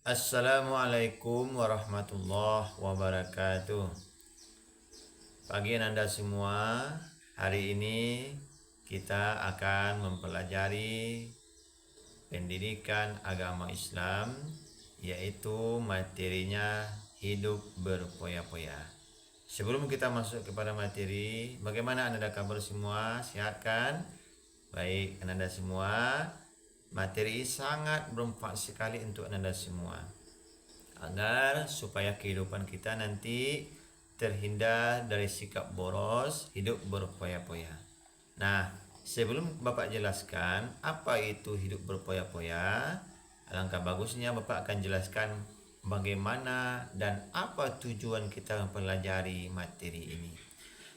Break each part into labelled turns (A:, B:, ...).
A: Assalamualaikum warahmatullahi wabarakatuh. Pagi Anda semua, hari ini kita akan mempelajari pendidikan agama Islam, yaitu materinya hidup berpoya-poya. Sebelum kita masuk kepada materi, bagaimana Anda kabar semua? Sehat kan? Baik, Anda semua. Materi sangat bermanfaat sekali untuk Anda semua, agar supaya kehidupan kita nanti terhindar dari sikap boros, hidup berpoya-poya. Nah, sebelum Bapak jelaskan apa itu hidup berpoya-poya, alangkah bagusnya Bapak akan jelaskan bagaimana dan apa tujuan kita mempelajari materi ini.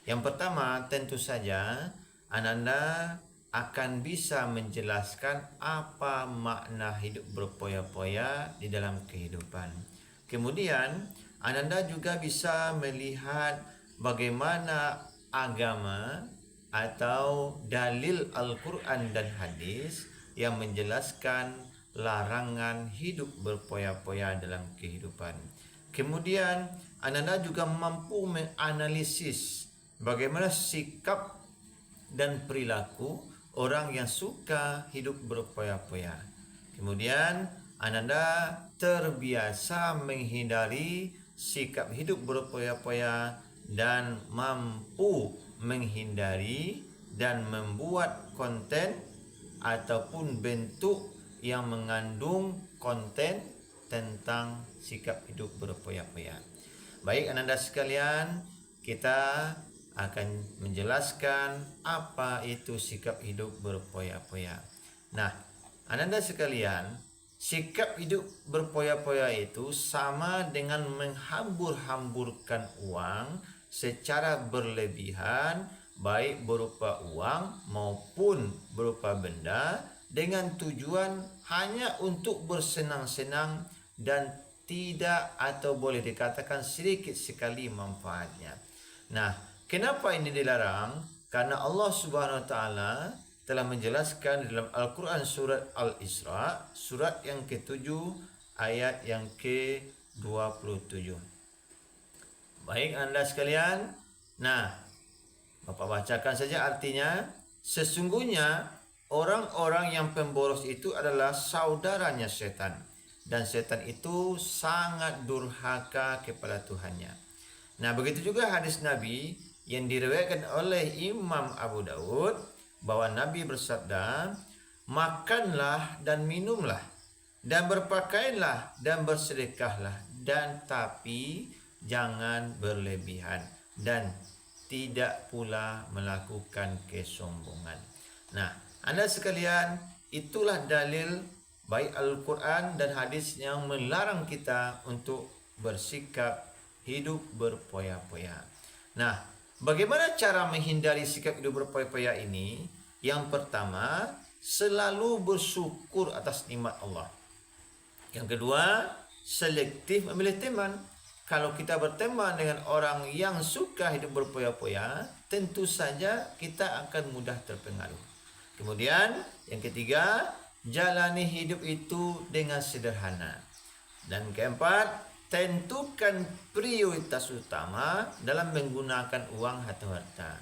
A: Yang pertama, tentu saja Anda akan bisa menjelaskan apa makna hidup berpoya-poya di dalam kehidupan. Kemudian, Anda juga bisa melihat bagaimana agama atau dalil Al-Quran dan hadis yang menjelaskan larangan hidup berpoya-poya dalam kehidupan. Kemudian, Anda juga mampu menganalisis bagaimana sikap dan perilaku orang yang suka hidup berpoya-poya. Kemudian Anda terbiasa menghindari sikap hidup berpoya-poya dan mampu menghindari dan membuat konten ataupun bentuk yang mengandung konten tentang sikap hidup berpoya-poya. Baik Anda sekalian, kita akan menjelaskan apa itu sikap hidup berpoya-poya. Nah, Anda sekalian, sikap hidup berpoya-poya itu sama dengan menghambur-hamburkan uang secara berlebihan, baik berupa uang maupun berupa benda, dengan tujuan hanya untuk bersenang-senang dan tidak atau boleh dikatakan sedikit sekali manfaatnya. Nah, kenapa ini dilarang? Karena Allah Subhanahu wa taala telah menjelaskan di dalam Al-Quran surat Al-Isra, surat yang ke-7 ayat yang ke-27. Baik Anda sekalian, nah, Bapak bacakan saja artinya. Sesungguhnya orang-orang yang pemboros itu adalah saudaranya setan, dan setan itu sangat durhaka kepada Tuhannya. Nah, begitu juga hadis Nabi yang diriwayatkan oleh Imam Abu Daud, bahwa Nabi bersabda, makanlah dan minumlah, dan berpakaianlah dan bersedekahlah, dan tapi jangan berlebihan, dan tidak pula melakukan kesombongan. Nah, Anda sekalian, itulah dalil baik Al-Quran dan hadis yang melarang kita untuk bersikap hidup berpoya-poya. Nah, bagaimana cara menghindari sikap hidup berpoya-poya ini? Yang pertama, selalu bersyukur atas nikmat Allah. Yang kedua, selektif memilih teman. Kalau kita berteman dengan orang yang suka hidup berpoya-poya, tentu saja kita akan mudah terpengaruh. Kemudian, yang ketiga, jalani hidup itu dengan sederhana. Dan keempat, tentukan prioritas utama dalam menggunakan uang atau harta.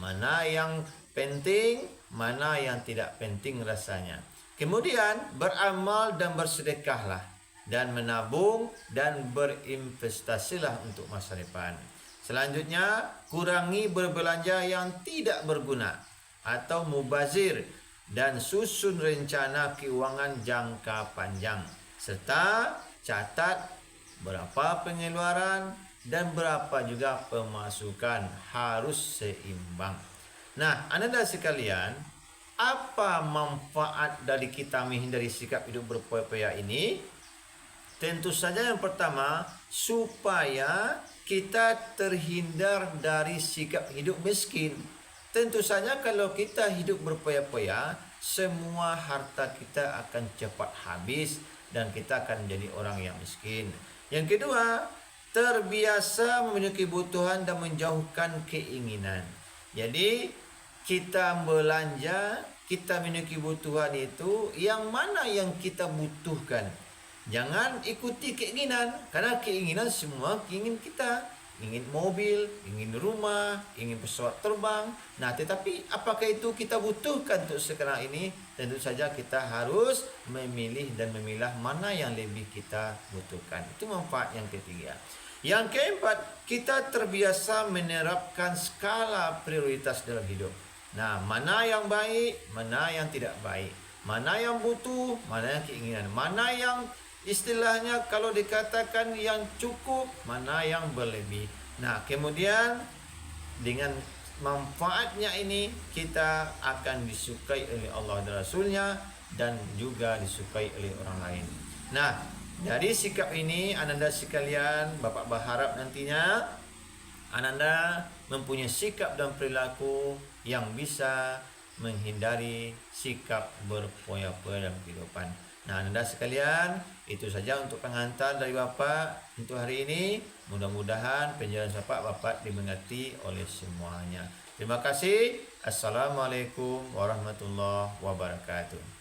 A: Mana yang penting, mana yang tidak penting rasanya. Kemudian beramal dan bersedekahlah, dan menabung dan berinvestasilah untuk masa depan. Selanjutnya, kurangi berbelanja yang tidak berguna atau mubazir, dan susun rencana keuangan jangka panjang, serta catat berapa pengeluaran dan berapa juga pemasukan, harus seimbang. Nah, Anda sekalian, apa manfaat dari kita menghindari sikap hidup berpoya-poya ini? Tentu saja yang pertama, supaya kita terhindar dari sikap hidup miskin. Tentu saja kalau kita hidup berpoya-poya, semua harta kita akan cepat habis dan kita akan menjadi orang yang miskin. Yang kedua, terbiasa memiliki kebutuhan dan menjauhkan keinginan. Jadi, kita belanja, kita memiliki kebutuhan itu yang mana yang kita butuhkan. Jangan ikuti keinginan, karena keinginan semua ingin kita. Ingin mobil, ingin rumah, ingin pesawat terbang. Nah, tetapi apakah itu kita butuhkan untuk sekarang ini? Tentu saja kita harus memilih dan memilah mana yang lebih kita butuhkan. Itu manfaat yang ketiga. Yang keempat, kita terbiasa menerapkan skala prioritas dalam hidup. Nah, mana yang baik, mana yang tidak baik. Mana yang butuh, mana yang keinginan. Mana yang istilahnya kalau dikatakan yang cukup, mana yang berlebih. Nah, kemudian dengan manfaatnya ini kita akan disukai oleh Allah dan Rasulnya dan juga disukai oleh orang lain. Nah, dari sikap ini Ananda sekalian, Bapak berharap nantinya Ananda mempunyai sikap dan perilaku yang bisa menghindari sikap berpoya-poya dalam kehidupan. Nah, Anda sekalian, itu saja untuk pengantar dari Bapak untuk hari ini. Mudah-mudahan penjelasan Bapak dimengerti oleh semuanya. Terima kasih. Assalamualaikum warahmatullahi wabarakatuh.